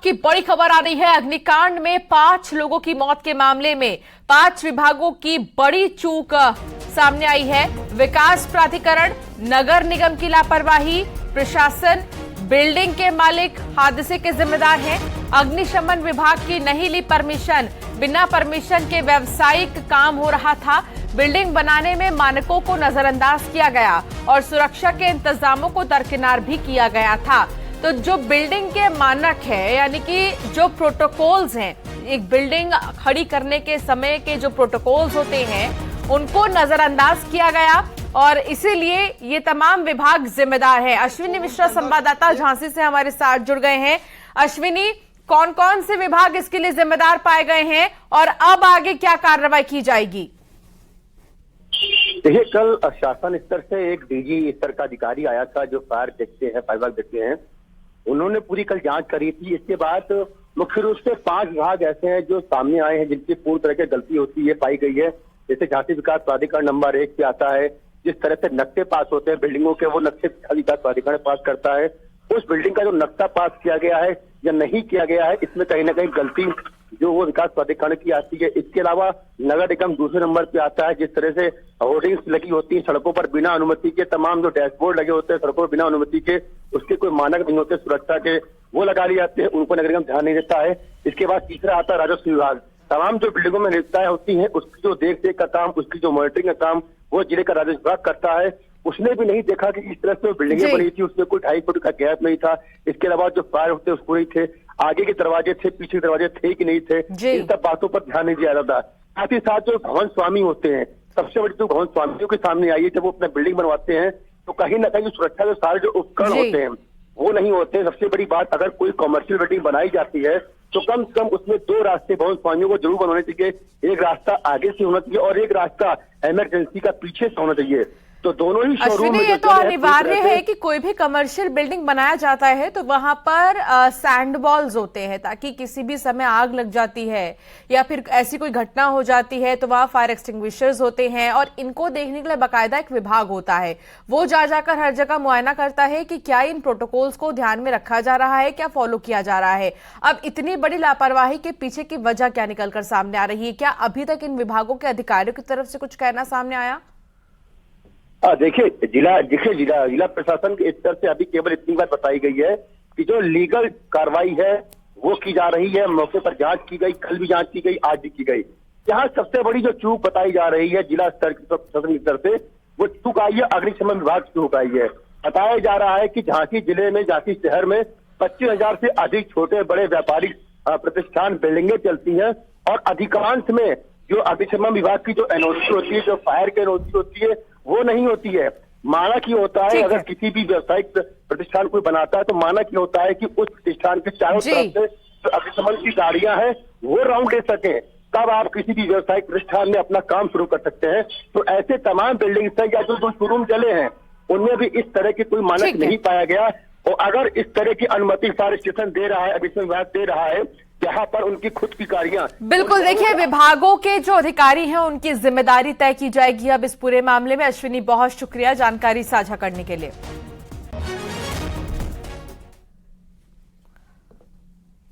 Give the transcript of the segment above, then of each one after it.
की बड़ी खबर आ रही है। अग्निकांड में 5 लोगों की मौत के मामले में 5 विभागों की बड़ी चूक सामने आई है। विकास प्राधिकरण, नगर निगम की लापरवाही, प्रशासन, बिल्डिंग के मालिक हादसे के जिम्मेदार हैं। अग्निशमन विभाग की नहीं ली परमिशन, बिना परमिशन के व्यावसायिक काम हो रहा था। बिल्डिंग बनाने में मानकों को नजरअंदाज किया गया और सुरक्षा के इंतजामों को दरकिनार भी किया गया था। तो जो बिल्डिंग के मानक है, यानी कि जो प्रोटोकॉल्स हैं, एक बिल्डिंग खड़ी करने के समय के जो प्रोटोकॉल्स होते हैं उनको नजरअंदाज किया गया और इसीलिए ये तमाम विभाग जिम्मेदार है। अश्विनी मिश्रा संवाददाता झांसी से हमारे साथ जुड़ गए हैं। अश्विनी, कौन कौन से विभाग इसके लिए जिम्मेदार पाए गए हैं और अब आगे क्या कार्रवाई की जाएगी? देखिए, कल शासन स्तर से एक डीजी स्तर का अधिकारी आया था जो फायर देखते हैं, फायर विभाग देखते हैं। उन्होंने पूरी कल जांच करी थी। इसके बाद मुख्य रूप से 5 विभाग ऐसे हैं जो सामने आए हैं जिनकी पूरी तरह की गलती होती है, पाई गई है। जैसे झांसी विकास प्राधिकरण नंबर 1 पे आता है। जिस तरह से नक्शे पास होते हैं बिल्डिंगों के, वो नक्शे विकास प्राधिकरण पास करता है। उस बिल्डिंग का जो नक्शा पास किया गया है या नहीं किया गया है, इसमें कहीं ना कहीं गलती जो वो विकास प्राधिकरण की आती है। इसके अलावा नगर निगम दूसरे नंबर पे आता है। जिस तरह से होर्डिंग्स लगी होती है सड़कों पर बिना अनुमति के, तमाम जो डैशबोर्ड लगे होते हैं सड़कों पर बिना अनुमति के, उसके कोई मानक नहीं होते सुरक्षा के, वो लगा लिए जाते हैं, उनको नगर निगम ध्यान नहीं देता है। इसके बाद तीसरा आता है राजस्व विभाग। तमाम जो बिल्डिंगों में नियुक्ताएं होती हैं उसकी जो देख रेख का काम, उसकी जो मॉनिटरिंग का काम वो जिले का राजस्व विभाग करता है। उसने भी नहीं देखा कि इस तरह से बिल्डिंगें बनी थी, उसमें कोई 2.5 फुट का गैप नहीं था। इसके अलावा जो फायर होते उसको नहीं थे, आगे के दरवाजे थे, पीछे के दरवाजे थे कि नहीं थे, इन सब बातों पर ध्यान नहीं दिया जाता। साथ ही साथ जो भवन स्वामी होते हैं, सबसे बड़ी जो भवन स्वामियों के सामने आई है, जब वो अपना बिल्डिंग बनवाते हैं तो कहीं ना कहीं सुरक्षा के सारे जो उपकरण होते हैं वो नहीं होते। सबसे बड़ी बात, अगर कोई कॉमर्शियल बिल्डिंग बनाई जाती है तो कम से कम उसमें 2 रास्ते भवन स्वामियों को जरूर बनवाने चाहिए। एक रास्ता आगे से होना चाहिए और एक रास्ता इमरजेंसी का पीछे से होना चाहिए। तो दोनों ही शोरूम में ये तो अनिवार्य है कि कोई भी कमर्शियल बिल्डिंग बनाया जाता है तो वहां पर सैंड बॉल्स होते हैं, ताकि किसी भी समय आग लग जाती है या फिर ऐसी कोई घटना हो जाती है तो वहां फायर एक्सटिंग्विशर्स होते हैं और इनको देखने के लिए बाकायदा एक विभाग होता है। वो जाकर हर जगह मुआयना करता है कि क्या इन प्रोटोकॉल्स को ध्यान में रखा जा रहा है, क्या फॉलो किया जा रहा है। अब इतनी बड़ी लापरवाही के पीछे की वजह क्या निकलकर सामने आ रही है? क्या अभी तक इन विभागों के अधिकारियों की तरफ से कुछ कहना सामने आया? देखिए, जिला प्रशासन के स्तर से अभी केवल इतनी बात बताई गई है कि जो लीगल कार्रवाई है वो की जा रही है। मौके पर जांच की गई, कल भी जांच की गई, आज भी की गई। यहाँ सबसे बड़ी जो चूक बताई जा रही है जिला स्तर की प्रशासन स्तर से, वो चूक आई है अग्निशमन विभाग की चूक आई है। बताया जा रहा है कि झांसी जिले में, झांसी शहर में 25,000 से अधिक छोटे बड़े व्यापारिक प्रतिष्ठान बिल्डिंगें चलती हैं और अधिकांश में जो अग्निशमन विभाग की जो एनओसी होती है, जो फायर की एनओसी होती है, वो नहीं होती है। मानक ही होता है, अगर किसी भी व्यावसायिक प्रतिष्ठान कोई बनाता है तो मानक ही होता है कि उस प्रतिष्ठान के चारों तरफ से जो अग्निशमन की गाड़ियां हैं वो राउंड ले सके, तब आप किसी भी व्यावसायिक प्रतिष्ठान में अपना काम शुरू कर सकते हैं। तो ऐसे तमाम बिल्डिंग्स हैं या जो शोरूम चले हैं उनमें भी इस तरह की कोई मानक नहीं पाया गया। और अगर इस तरह की अनुमति फायर स्टेशन दे रहा है, अग्निशमन विभाग दे रहा है, यहाँ पर उनकी खुद की गाड़ियां, बिल्कुल देखिए, विभागों के जो अधिकारी हैं उनकी जिम्मेदारी तय की जाएगी अब इस पूरे मामले में। अश्विनी, बहुत शुक्रिया जानकारी साझा करने के लिए।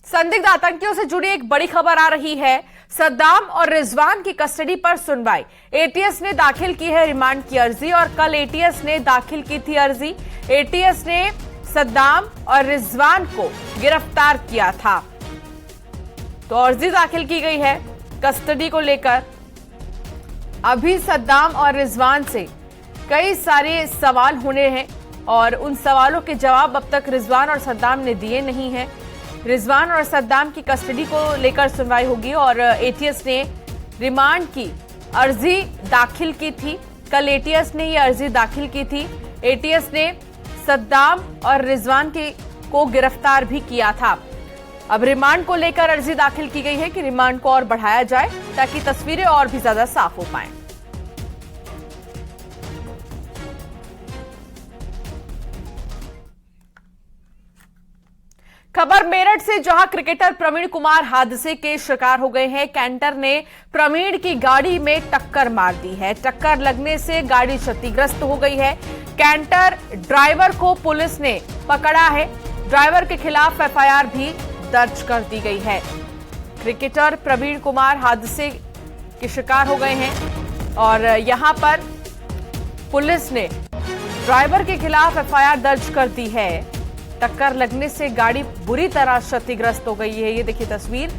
संदिग्ध आतंकियों से जुड़ी एक बड़ी खबर आ रही है। सद्दाम और रिजवान की कस्टडी पर सुनवाई। एटीएस ने दाखिल की है रिमांड की अर्जी और कल एटीएस ने दाखिल की थी अर्जी। एटीएस ने सद्दाम और रिजवान को गिरफ्तार किया था, तो अर्जी दाखिल की गई है कस्टडी को लेकर। अभी सद्दाम और रिजवान से कई सारे सवाल होने हैं और उन सवालों के जवाब अब तक रिजवान और सद्दाम ने दिए नहीं हैं। रिजवान और सद्दाम की कस्टडी को लेकर सुनवाई होगी और एटीएस ने रिमांड की अर्जी दाखिल की थी। कल एटीएस ने यह अर्जी दाखिल की थी। एटीएस ने सद्दाम और रिजवान को गिरफ्तार भी किया था। अब रिमांड को लेकर अर्जी दाखिल की गई है कि रिमांड को और बढ़ाया जाए ताकि तस्वीरें और भी ज्यादा साफ हो पाएं। खबर मेरठ से, जहां क्रिकेटर प्रवीण कुमार हादसे के शिकार हो गए हैं। कैंटर ने प्रवीण की गाड़ी में टक्कर मार दी है। टक्कर लगने से गाड़ी क्षतिग्रस्त हो गई है। कैंटर ड्राइवर को पुलिस ने पकड़ा है। ड्राइवर के खिलाफ एफआईआर भी दर्ज कर दी गई है। क्रिकेटर प्रवीण कुमार हादसे के शिकार हो गए हैं और यहां पर पुलिस ने ड्राइवर के खिलाफ एफआईआर दर्ज कर दी है। टक्कर लगने से गाड़ी बुरी तरह क्षतिग्रस्त हो गई है। ये देखिए तस्वीर,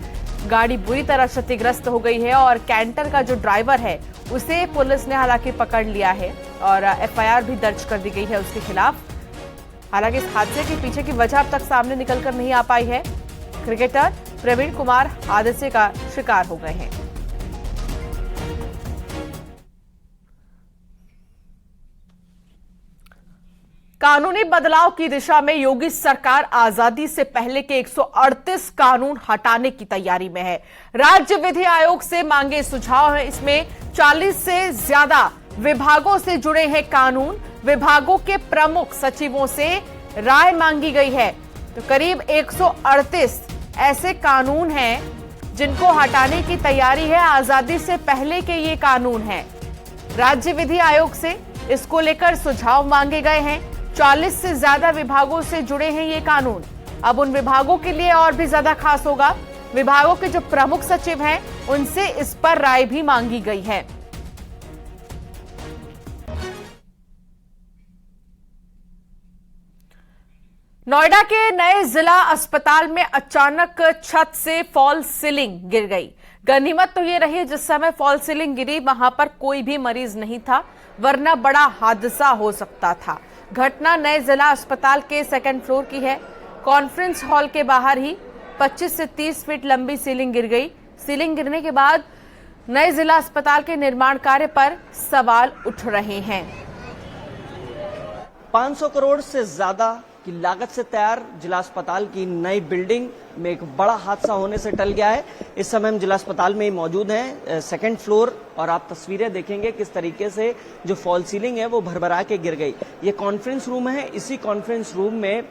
गाड़ी बुरी तरह क्षतिग्रस्त हो गई है और कैंटर का जो ड्राइवर है उसे पुलिस ने हालांकि पकड़ लिया है और एफआईआर भी दर्ज कर दी गई है उसके खिलाफ। हालांकि इस हादसे के पीछे की वजह अब तक सामने निकलकर नहीं आ पाई है। क्रिकेटर प्रवीण कुमार हादसे का शिकार हो गए हैं। कानूनी बदलाव की दिशा में योगी सरकार आजादी से पहले के 138 कानून हटाने की तैयारी में है। राज्य विधि आयोग से मांगे सुझाव हैं। इसमें 40 से ज्यादा विभागों से जुड़े हैं कानून। विभागों के प्रमुख सचिवों से राय मांगी गई है। तो करीब 138 ऐसे कानून हैं जिनको हटाने की तैयारी है। आजादी से पहले के ये कानून हैं। राज्य विधि आयोग से इसको लेकर सुझाव मांगे गए हैं। 40 से ज्यादा विभागों से जुड़े हैं ये कानून। अब उन विभागों के लिए और भी ज्यादा खास होगा। विभागों के जो प्रमुख सचिव हैं उनसे इस पर राय भी मांगी गई है। नोएडा के नए जिला अस्पताल में अचानक छत से फॉल सीलिंग गिर गई। गनीमत तो ये रही जिस समय फॉल सीलिंग गिरी वहां पर कोई भी मरीज नहीं था, वरना बड़ा हादसा हो सकता था। घटना नए जिला अस्पताल के सेकंड फ्लोर की है। कॉन्फ्रेंस हॉल के बाहर ही 25 से 30 फीट लंबी सीलिंग गिर गई। सीलिंग गिरने के बाद नए जिला अस्पताल के निर्माण कार्य पर सवाल उठ रहे हैं। 500 करोड़ से ज्यादा की लागत से तैयार जिला अस्पताल की नई बिल्डिंग में एक बड़ा हादसा होने से टल गया है। इस समय हम जिला अस्पताल में मौजूद हैं, सेकंड फ्लोर, और आप तस्वीरें देखेंगे किस तरीके से जो फॉल सीलिंग है वो भरभरा के गिर गई। ये कॉन्फ्रेंस रूम है। इसी कॉन्फ्रेंस रूम में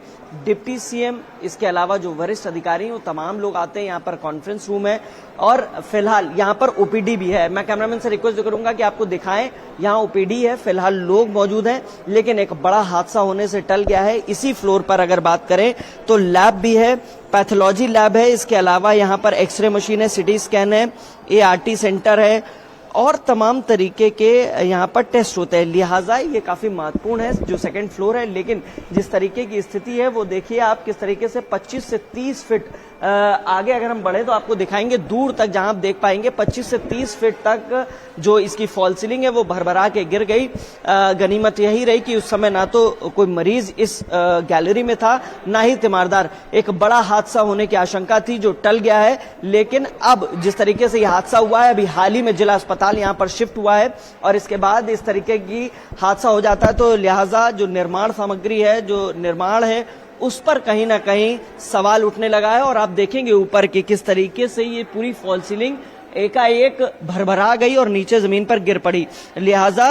डिप्टी सीएम, इसके अलावा जो वरिष्ठ अधिकारी हैं वो तमाम लोग आते हैं। यहाँ पर कॉन्फ्रेंस रूम है और फिलहाल यहाँ पर ओपीडी भी है। मैं कैमरामैन से रिक्वेस्ट करूंगा कि आपको दिखाएं, यहाँ ओपीडी है, फिलहाल लोग मौजूद हैं, लेकिन एक बड़ा हादसा होने से टल गया है। इसी फ्लोर पर अगर बात करें तो लैब भी है, पैथोलॉजी लैब है, इसके अलावा यहाँ पर एक्सरे मशीन है, सिटी स्कैन है, एआरटी सेंटर है और तमाम तरीके के यहाँ पर टेस्ट होते हैं। लिहाजा ये काफी महत्वपूर्ण है जो सेकंड फ्लोर है। लेकिन जिस तरीके की स्थिति है वो देखिए आप किस तरीके से 25 से 30 फीट आगे अगर हम बढ़े तो आपको दिखाएंगे दूर तक, जहां आप देख पाएंगे 25 से 30 फीट तक जो इसकी फॉल सीलिंग है वो भरभरा के गिर गई। गनीमत यही रही कि उस समय ना तो कोई मरीज इस गैलरी में था, ना ही तीमारदार। एक बड़ा हादसा होने की आशंका थी जो टल गया है। लेकिन अब जिस तरीके से यह हादसा हुआ है, अभी हाल ही में जिला अस्पताल यहाँ पर शिफ्ट हुआ है और इसके बाद इस तरीके की हादसा हो जाता है तो लिहाजा जो निर्माण सामग्री है, जो निर्माण है, उस पर कहीं ना कहीं सवाल उठने लगा है। और आप देखेंगे ऊपर कि किस तरीके से ये पूरी फॉल सीलिंग एकाएक भरभरा गई और नीचे जमीन पर गिर पड़ी। लिहाजा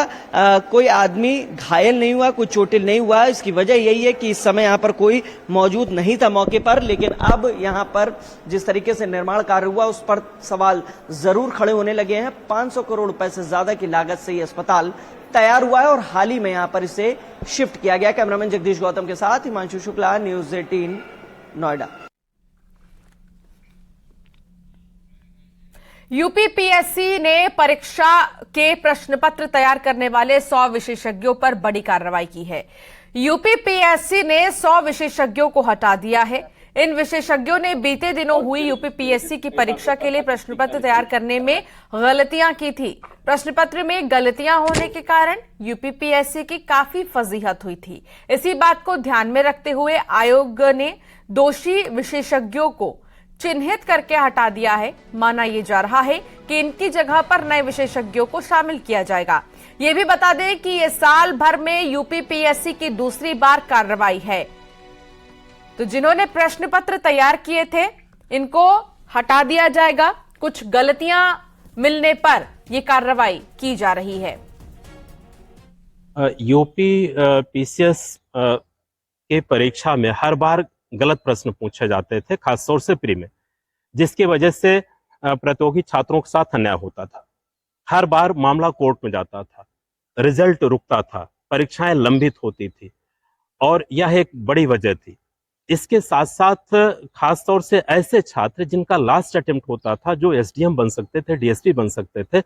कोई आदमी घायल नहीं हुआ, कोई चोटिल नहीं हुआ। इसकी वजह यही है कि इस समय यहाँ पर कोई मौजूद नहीं था मौके पर। लेकिन अब यहाँ पर जिस तरीके से निर्माण कार्य हुआ उस पर सवाल जरूर खड़े होने लगे हैं। 500 करोड़ रुपए से ज्यादा की लागत से ये अस्पताल तैयार हुआ है और हाल ही में यहाँ पर इसे शिफ्ट किया गया। कैमरामैन जगदीश गौतम के साथ हिमांशु शुक्ला, न्यूज 18 नोएडा। यूपीपीएससी ने परीक्षा के प्रश्न पत्र तैयार करने वाले 100 विशेषज्ञों पर बड़ी कार्रवाई की है। यूपीपीएससी ने 100 विशेषज्ञों को हटा दिया है। इन विशेषज्ञों ने बीते दिनों हुई यूपीपीएससी की परीक्षा के लिए प्रश्न पत्र तैयार करने में गलतियां की थी। प्रश्न पत्र में गलतियां होने के कारण यूपीपीएससी की काफी फजीहत हुई थी। इसी बात को ध्यान में रखते हुए आयोग ने दोषी विशेषज्ञों को चिन्हित करके हटा दिया है। माना यह जा रहा है कि इनकी जगह पर नए विशेषज्ञों को शामिल किया जाएगा। ये भी बता दें कि ये साल भर में यूपीपीएससी की दूसरी बार कार्रवाई है। तो जिन्होंने प्रश्न पत्र तैयार किए थे इनको हटा दिया जाएगा। कुछ गलतियां मिलने पर यह कार्रवाई की जा रही है। यूपी पीसीएस के परीक्षा में हर बार गलत प्रश्न पूछे जाते थे, खासतौर से प्री में, जिसकी वजह से प्रतियोगी छात्रों के साथ अन्याय होता था। हर बार मामला कोर्ट में जाता था, रिजल्ट रुकता था, परीक्षाएं लंबित होती थी और यह एक बड़ी वजह थी। इसके साथ साथ खास तौर से ऐसे छात्र जिनका लास्ट अटेम्प्ट होता था, जो एसडीएम बन सकते थे, डीएसपी बन सकते थे,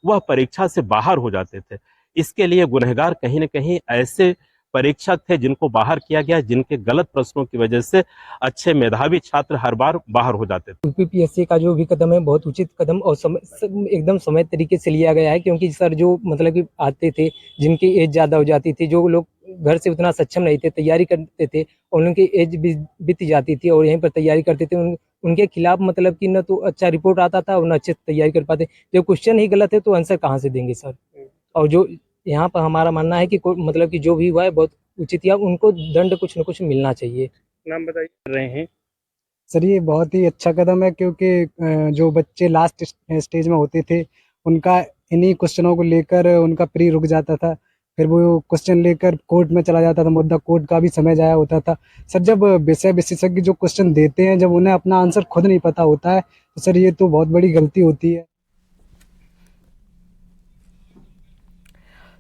वह परीक्षा से बाहर हो जाते थे। इसके लिए गुनहगार कहीं न कहीं ऐसे परीक्षक थे जिनको बाहर किया गया, जिनके गलत प्रश्नों की वजह से अच्छे मेधावी छात्र हर बार बाहर हो जाते थे। यूपीपीएससी का जो भी कदम है बहुत उचित कदम और एकदम समय तरीके से लिया गया है, क्योंकि सर जो मतलब कि आते थे जिनकी एज ज़्यादा हो जाती थी, जो लोग घर से उतना सक्षम नहीं थे, तैयारी करते थे और उनकी एज बीत जाती थी और यहीं पर तैयारी करते थे, उनके खिलाफ मतलब कि न तो अच्छा रिपोर्ट आता था और न अच्छे तैयारी कर पाते। जब क्वेश्चन ही गलत है तो आंसर कहाँ से देंगे सर। और जो यहाँ पर हमारा मानना है कि मतलब कि जो भी हुआ है बहुत उचित, या उनको दंड कुछ न कुछ मिलना चाहिए। नाम बताइए रहे हैं सर ये बहुत ही अच्छा कदम है, क्योंकि जो बच्चे लास्ट स्टेज में होते थे उनका इन्हीं क्वेश्चनों को लेकर उनका प्री रुक जाता था, फिर वो क्वेश्चन लेकर कोर्ट में चला जाता था, मुद्दा कोर्ट का भी समय जाया होता था। सर जब विषय विशेषज्ञ जो क्वेश्चन देते हैं, जब उन्हें अपना आंसर खुद नहीं पता होता है तो सर ये तो बहुत बड़ी गलती होती है।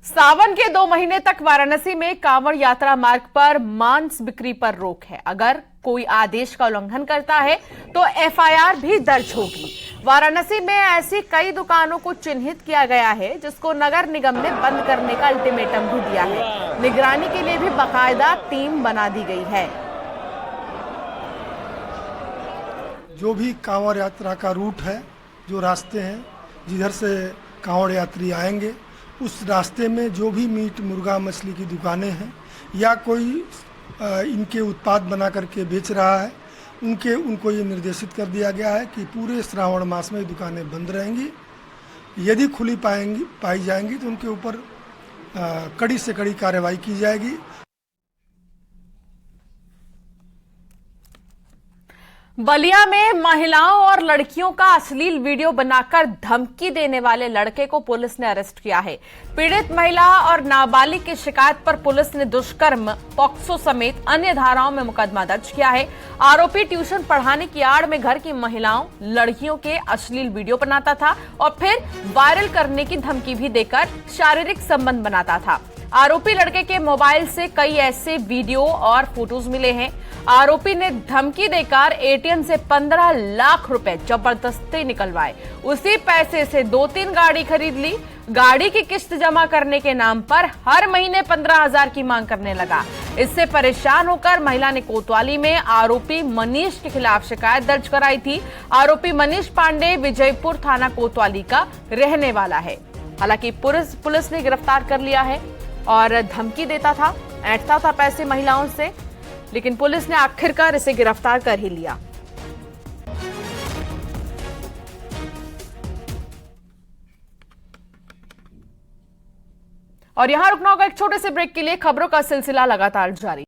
सावन के 2 महीने तक वाराणसी में कांवड़ यात्रा मार्ग पर मांस बिक्री पर रोक है। अगर कोई आदेश का उल्लंघन करता है तो एफआईआर भी दर्ज होगी। वाराणसी में ऐसी कई दुकानों को चिन्हित किया गया है जिसको नगर निगम ने बंद करने का अल्टीमेटम भी दिया है। निगरानी के लिए भी बाकायदा टीम बना दी गई है। जो भी कांवड़ यात्रा का रूट है, जो रास्ते हैं जिधर से कांवड़ यात्री आएंगे, उस रास्ते में जो भी मीट मुर्गा मछली की दुकानें हैं या कोई इनके उत्पाद बना करके बेच रहा है, उनको ये निर्देशित कर दिया गया है कि पूरे श्रावण मास में दुकानें बंद रहेंगी। यदि खुली पाई जाएंगी तो उनके ऊपर कड़ी से कड़ी कार्रवाई की जाएगी। बलिया में महिलाओं और लड़कियों का अश्लील वीडियो बनाकर धमकी देने वाले लड़के को पुलिस ने अरेस्ट किया है। पीड़ित महिला और नाबालिग की शिकायत पर पुलिस ने दुष्कर्म, पॉक्सो समेत अन्य धाराओं में मुकदमा दर्ज किया है। आरोपी ट्यूशन पढ़ाने की आड़ में घर की महिलाओं, लड़कियों के अश्लील वीडियो बनाता था और फिर वायरल करने की धमकी भी देकर शारीरिक संबंध बनाता था। आरोपी लड़के के मोबाइल से कई ऐसे वीडियो और फोटोज मिले हैं। आरोपी ने धमकी देकर एटीएम से 15 लाख रुपए जबरदस्ती निकलवाए। उसी पैसे से 2-3 गाड़ी खरीद ली। गाड़ी की किस्त जमा करने के नाम पर हर महीने 15,000 की मांग करने लगा। इससे परेशान होकर महिला ने कोतवाली में आरोपी मनीष के खिलाफ शिकायत दर्ज कराई थी। आरोपी मनीष पांडे विजयपुर थाना कोतवाली का रहने वाला है। हालांकि पुलिस ने गिरफ्तार कर लिया है और धमकी देता था, ऐंठता था पैसे महिलाओं से, लेकिन पुलिस ने आखिरकार इसे गिरफ्तार कर ही लिया। और यहां रुकना होगा एक छोटे से ब्रेक के लिए। खबरों का सिलसिला लगातार जारी।